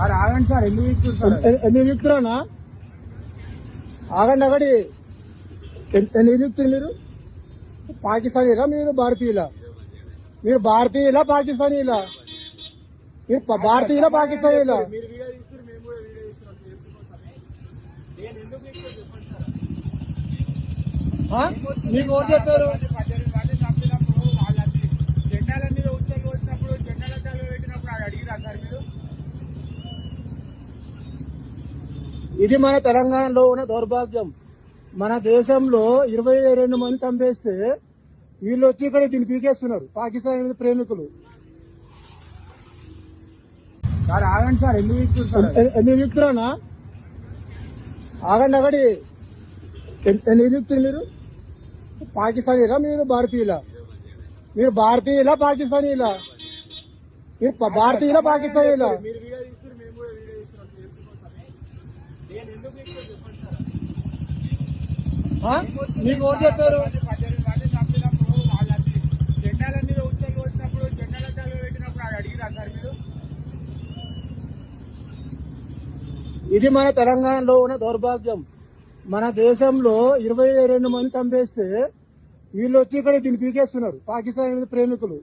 Sir ఆగండి sir, ఎందుకు తీసుకుంటారు? ఎందుకు చెప్తున్నానా? ఆగండి అక్కడి. ఎందుకు చెప్తుంది మీరు? పాకిస్తానీలా మీరు భారతీయులా? మీరు భారతీయులా పాకిస్తానీలా? మీరు భారతీయులా పాకిస్తానీలా? మీరు వీడియో తీసుకుని మేము కూడా వీడియో తీసుకున్నాం. నేను ఎందుకు మీకు ఓటు చెప్పారు? 18 మంది చంపినప్పుడు వాళ్ళని జెండాల మీద ఉద్యోగం వచ్చినప్పుడు జెండాల దగ్గర పెట్టినప్పుడు అది అడిగిరా సార్ మీరు? ఇది మన తెలంగాణలో ఉన్న దౌర్భాగ్యం. మన దేశంలో 22 మంది చంపేస్తే వీళ్ళు వచ్చి ఇక్కడ దీన్ని పీకేస్తున్నారు. పాకిస్తాన్ ప్రేమికులు. సార్ ఆగండి సార్, ఎందుకు తీసుకుంటారు? ఎందుకు చెప్తున్నానా? ఆగండి అక్కడి. ఎందుకు చెప్తుంది మీరు? పాకిస్తానీలా మీరు భారతీయులా? మీరు భారతీయులా పాకిస్తానీలా? మీరు భారతీయులా పాకిస్తానీలా? మీరు వీడియో తీసుకుని మేము కూడా వీడియో తీసుకున్నాం. నేను ఎందుకు మీకు ఓటు చెప్పారు? 18 మంది చంపినప్పుడు వాళ్ళని జెండాల మీద ఉద్యోగం వచ్చినప్పుడు జెండాల దగ్గర పెట్టినప్పుడు అది అడిగిరా సార్ మీరు? ఇది మన తెలంగాణలో ఉన్న దౌర్భాగ్యం. మన దేశంలో 22 మంది చంపేస్తే వీళ్ళు వచ్చి ఇక్కడ దీన్ని పీకేస్తున్నారు. పాకిస్తాన్ ప్రేమికులు.